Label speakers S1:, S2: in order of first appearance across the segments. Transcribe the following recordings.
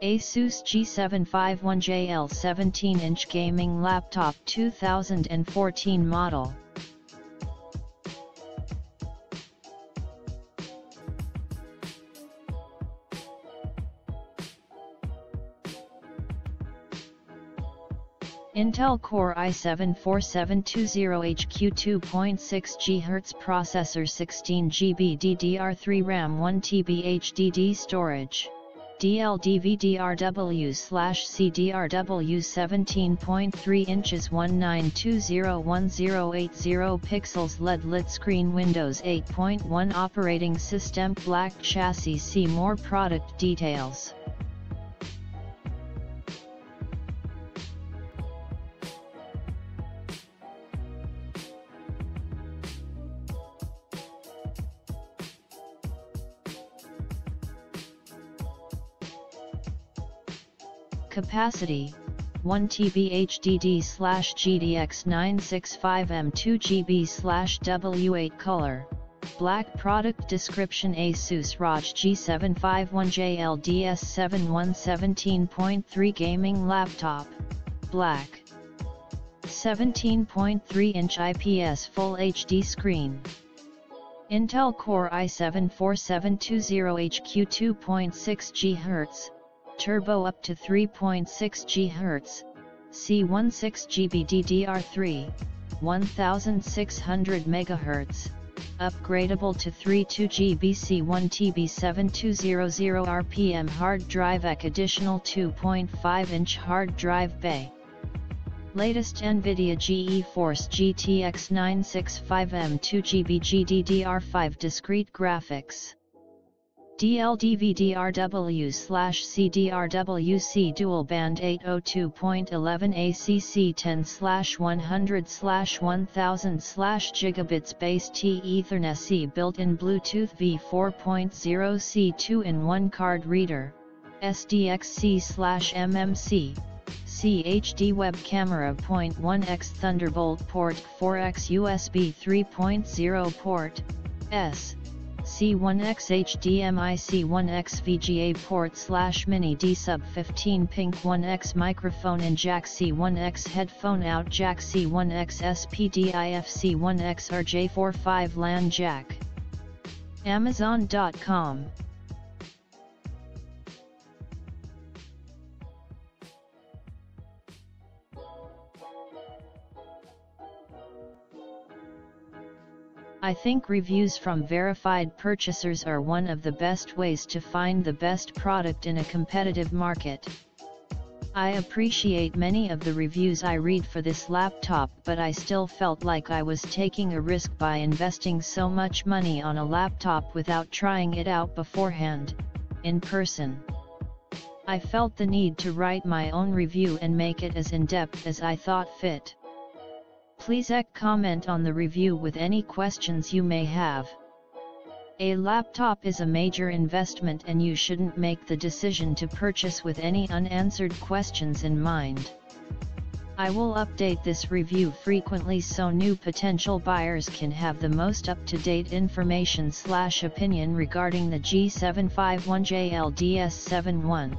S1: ASUS G751JL 17-inch gaming laptop 2014 model. Intel Core i7-4720HQ 2.6 GHz Processor 16 GB DDR3 RAM 1 TB HDD Storage. DVDRW/CDRW 17.3 inches 19201080 pixels LED lit screen Windows 8.1 operating system black chassis. See more product details. Capacity: 1 TB HDD/GDX 965M 2 GB/W8 color. Black product description: ASUS ROG G751JL DS71 17.3 gaming laptop. Black. 17.3-inch IPS Full HD screen. Intel Core i7-4720HQ 2.6 GHz. Turbo up to 3.6 GHz, C16 GB DDR3, 1600 MHz, upgradable to 32 GB C1 TB 7200 RPM hard drive EC additional 2.5-inch hard drive bay. Latest NVIDIA GeForce GTX 965M 2 GB GDDR5 discrete graphics. DVDRW/CDRW dual band 802.11 ACC 10/100/1000 gigabits base T Ethernet C built-in Bluetooth V4.0 C2-in-1 card reader, SDXC/MMC, HD web camera. 0.1x Thunderbolt port 4x USB 3.0 port, C1x HDMI C1x VGA port /mini D sub 15 pink 1x microphone in jack C1x headphone out jack C1x SPDIF C1x RJ45 LAN jack. Amazon.com. I think reviews from verified purchasers are one of the best ways to find the best product in a competitive market. I appreciate many of the reviews I read for this laptop, but I still felt like I was taking a risk by investing so much money on a laptop without trying it out beforehand, in person. I felt the need to write my own review and make it as in-depth as I thought fit. Please comment on the review with any questions you may have. A laptop is a major investment and you shouldn't make the decision to purchase with any unanswered questions in mind. I will update this review frequently so new potential buyers can have the most up-to-date information/opinion regarding the G751JL DS71.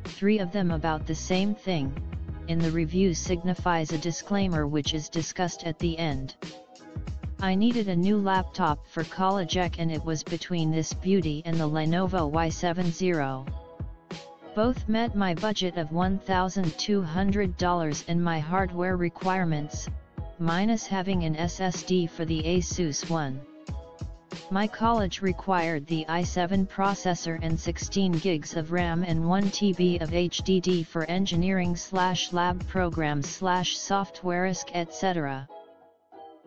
S1: Three of them about the same thing. In the review signifies a disclaimer which is discussed at the end. I needed a new laptop for college and it was between this beauty and the Lenovo Y70. Both met my budget of $1,200 and my hardware requirements, minus having an SSD for the ASUS one. My college required the i7 processor and 16 gigs of RAM and 1 TB of HDD for engineering/lab programs/software etc.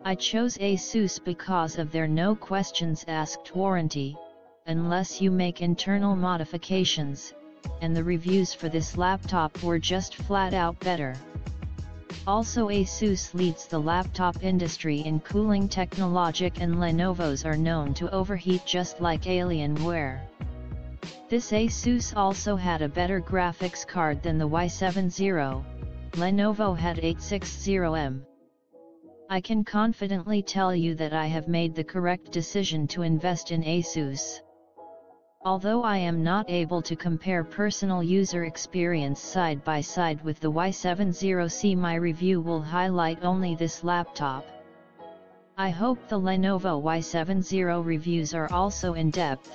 S1: I chose ASUS because of their no questions asked warranty, unless you make internal modifications, and the reviews for this laptop were just flat out better. Also, ASUS leads the laptop industry in cooling technology and Lenovo's are known to overheat just like Alienware. This ASUS also had a better graphics card than the Y70, Lenovo had 860M. I can confidently tell you that I have made the correct decision to invest in ASUS. Although I am not able to compare personal user experience side by side with the Y70C, my review will highlight only this laptop. I hope the Lenovo Y70 reviews are also in depth.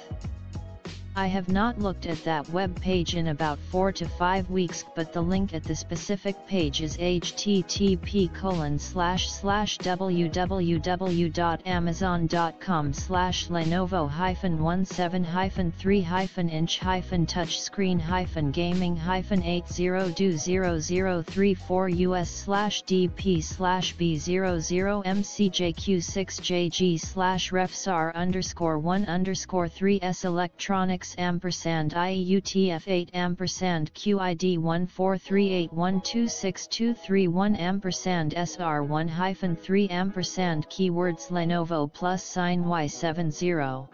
S1: I have not looked at that web page in about 4 to 5 weeks, but the link at the specific page is http://www.amazon.com/lenovo-hyphen-170-3-4us/dp/b00342/1_3s Electronikz $QID14381262331 keywords Lenovo +Y70.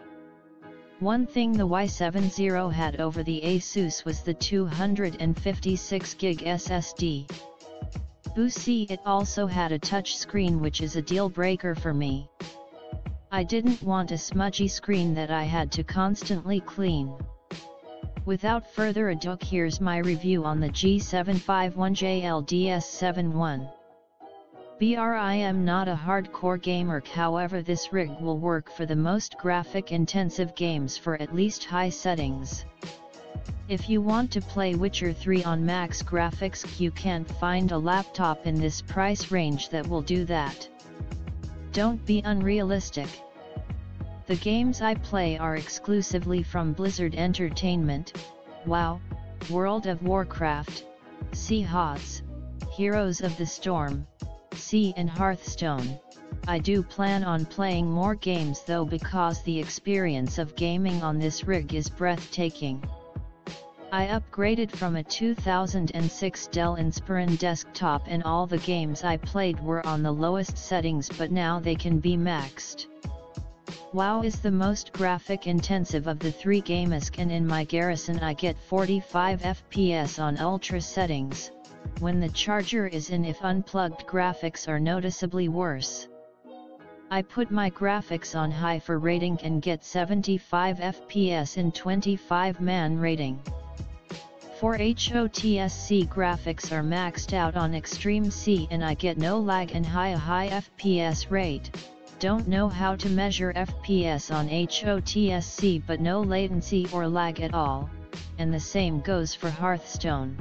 S1: One thing the Y70 had over the ASUS was the 256GB SSD. See, it also had a touch screen, which is a deal breaker for me. I didn't want a smudgy screen that I had to constantly clean. Without further ado, here's my review on the G751JLDS71. I am not a hardcore gamer, however this rig will work for the most graphic-intensive games for at least high settings. If you want to play Witcher 3 on max graphics, you can't find a laptop in this price range that will do that. Don't be unrealistic. The games I play are exclusively from Blizzard Entertainment, WoW, World of Warcraft, HOTS, Heroes of the Storm, and Hearthstone. I do plan on playing more games though, because the experience of gaming on this rig is breathtaking. I upgraded from a 2006 Dell Inspiron desktop and all the games I played were on the lowest settings, but now they can be maxed. WoW is the most graphic intensive of the three games, and in my Garrison I get 45 FPS on ultra settings, when the charger is in. If unplugged, graphics are noticeably worse. I put my graphics on high for rating and get 75 FPS in 25-man rating. For HOTSC, graphics are maxed out on Extreme C and I get no lag and high FPS rate. Don't know how to measure FPS on HOTSC, but no latency or lag at all, and the same goes for Hearthstone.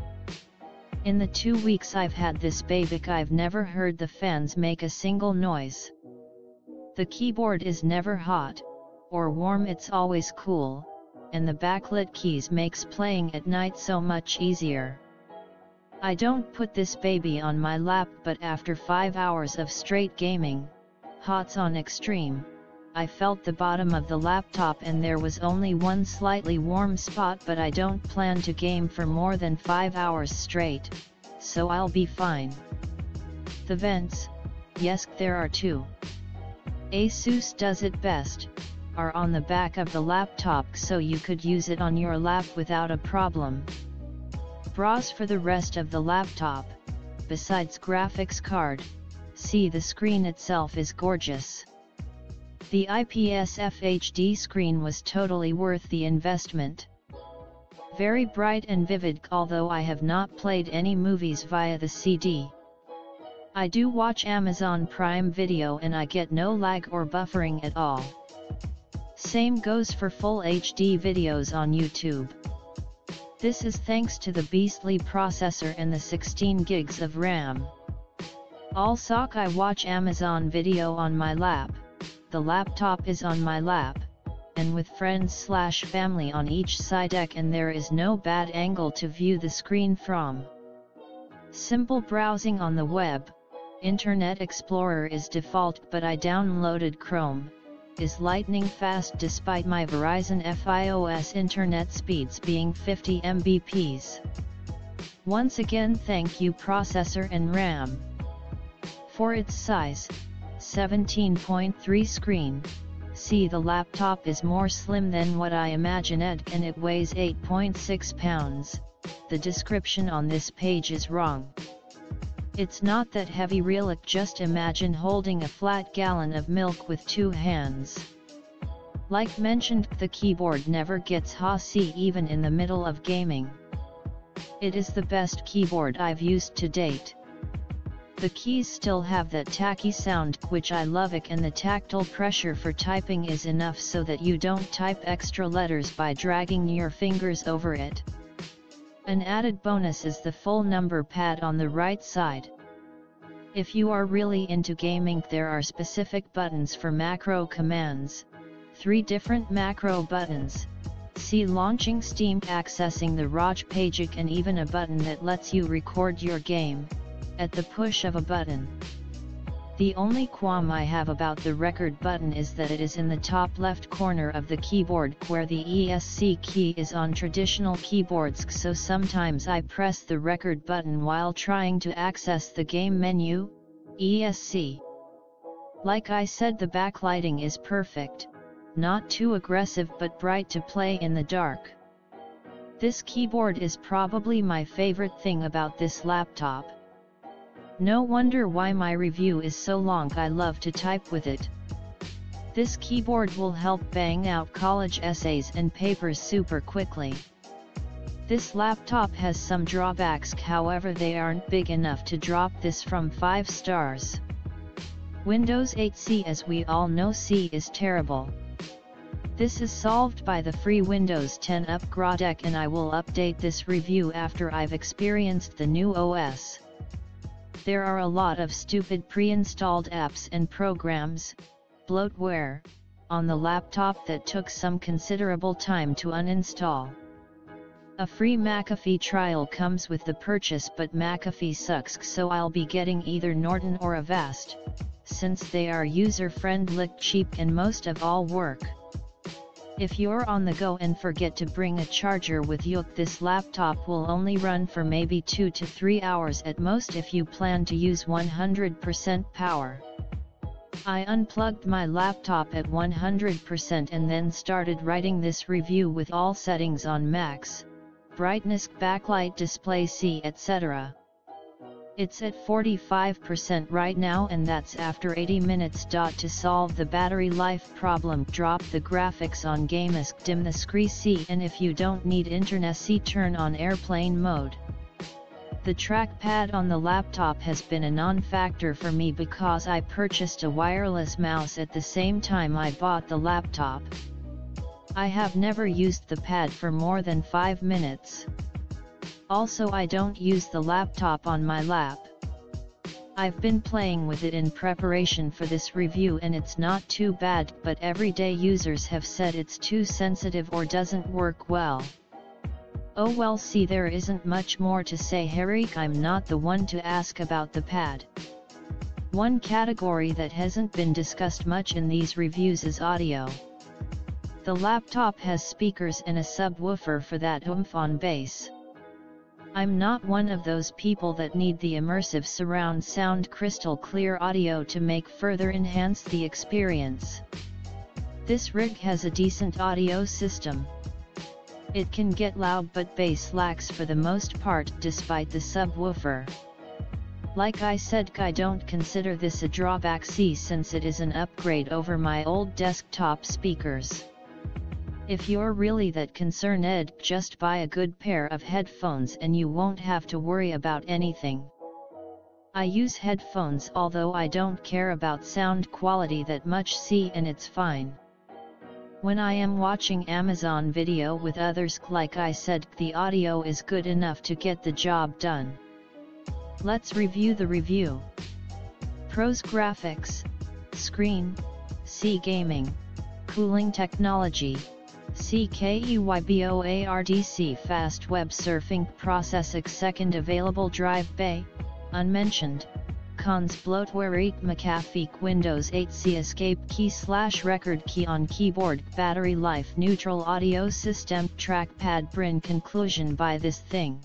S1: In the 2 weeks I've had this baby, I've never heard the fans make a single noise. The keyboard is never hot or warm, it's always cool, and the backlit keys makes playing at night so much easier. I don't put this baby on my lap, but after 5 hours of straight gaming, HOTS on extreme, I felt the bottom of the laptop and there was only one slightly warm spot, but I don't plan to game for more than 5 hours straight, so I'll be fine. The vents, yes there are two. ASUS does it best, are on the back of the laptop so you could use it on your lap without a problem. Bras for the rest of the laptop, besides graphics card, the screen itself is gorgeous. The IPS FHD screen was totally worth the investment. Very bright and vivid, although I have not played any movies via the CD. I do watch Amazon Prime Video and I get no lag or buffering at all. Same goes for full HD videos on YouTube. This is thanks to the beastly processor and the 16 gigs of RAM. Also, I watch Amazon Video on my lap, the laptop is on my lap, and with friends/family on each side, and there is no bad angle to view the screen from. Simple browsing on the web, Internet Explorer is default, but I downloaded Chrome, is lightning fast despite my Verizon FiOS internet speeds being 50 Mbps. Once again thank you processor and RAM. For its size, 17.3 screen, the laptop is more slim than what I imagined and it weighs 8.6 pounds, the description on this page is wrong. It's not that heavy really, just imagine holding a flat gallon of milk with 2 hands. Like mentioned, the keyboard never gets hossy even in the middle of gaming. It is the best keyboard I've used to date. The keys still have that tacky sound, which I love, and the tactile pressure for typing is enough so that you don't type extra letters by dragging your fingers over it. An added bonus is the full number pad on the right side. If you are really into gaming, there are specific buttons for macro commands, 3 different macro buttons, see launching Steam, accessing the ROG page, and even a button that lets you record your game, at the push of a button. The only qualm I have about the record button is that it is in the top left corner of the keyboard, where the ESC key is on traditional keyboards, so sometimes I press the record button while trying to access the game menu, ESC. Like I said, the backlighting is perfect, not too aggressive but bright to play in the dark. This keyboard is probably my favorite thing about this laptop. No wonder why my review is so long. I love to type with it. This keyboard will help bang out college essays and papers super quickly. This laptop has some drawbacks, however they aren't big enough to drop this from 5 stars. Windows 8 C, as we all know, C is terrible. This is solved by the free Windows 10 upgrade, and I will update this review after I've experienced the new OS. There are a lot of stupid pre-installed apps and programs, bloatware, on the laptop that took some considerable time to uninstall. A free McAfee trial comes with the purchase, but McAfee sucks, so I'll be getting either Norton or Avast, since they are user-friendly, cheap, and most of all work. If you're on the go and forget to bring a charger with you, this laptop will only run for maybe 2 to 3 hours at most if you plan to use 100% power. I unplugged my laptop at 100% and then started writing this review with all settings on max, brightness, backlight, display, C, etc. It's at 45% right now, and that's after 80 minutes. To solve the battery life problem, drop the graphics on GameSc, dim the screen C, and if you don't need internet C, turn on airplane mode. The trackpad on the laptop has been a non-factor for me because I purchased a wireless mouse at the same time I bought the laptop. I have never used the pad for more than 5 minutes. Also, I don't use the laptop on my lap. I've been playing with it in preparation for this review and it's not too bad, but everyday users have said it's too sensitive or doesn't work well. Oh well, see, there isn't much more to say, Harry. I'm not the one to ask about the pad. One category that hasn't been discussed much in these reviews is audio. The laptop has speakers and a subwoofer for that oomph on bass. I'm not one of those people that need the immersive surround sound crystal clear audio to further enhance the experience. This rig has a decent audio system. It can get loud, but bass lacks for the most part, despite the subwoofer. Like I said, I don't consider this a drawback, since it is an upgrade over my old desktop speakers. If you're really that concerned, just buy a good pair of headphones and you won't have to worry about anything. I use headphones, although I don't care about sound quality that much, and it's fine. When I am watching Amazon video with others, like I said, the audio is good enough to get the job done. Let's review the review. Pros: graphics, screen, C, gaming, cooling technology, CKEYBOARDC, fast web surfing, processing, second available drive bay, unmentioned. Cons: bloatware, 8 McAfee, Windows 8 C, escape key / record key on keyboard, battery life, neutral audio system, trackpad. In conclusion, buy this thing.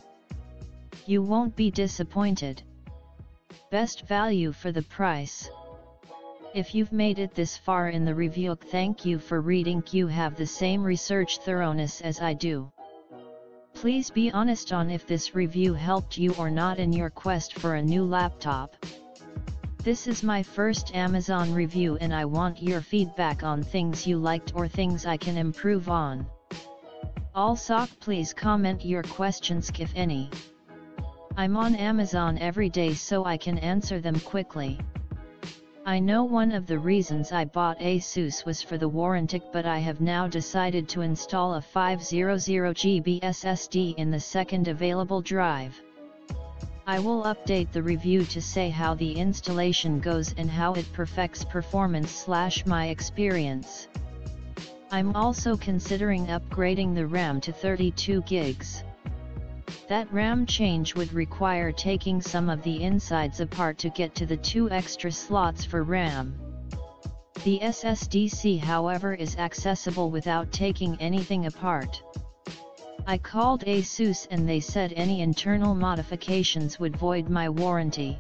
S1: You won't be disappointed. Best value for the price. If you've made it this far in the review, thank you for reading. You have the same research thoroughness as I do. Please be honest on if this review helped you or not in your quest for a new laptop. This is my first Amazon review and I want your feedback on things you liked or things I can improve on. Also, please comment your questions if any. I'm on Amazon every day so I can answer them quickly. I know one of the reasons I bought ASUS was for the warranty, but I have now decided to install a 500 GB SSD in the second available drive. I will update the review to say how the installation goes and how it perfects performance / my experience. I'm also considering upgrading the RAM to 32 gigs. That RAM change would require taking some of the insides apart to get to the 2 extra slots for RAM. The SSD however is accessible without taking anything apart. I called ASUS and they said any internal modifications would void my warranty.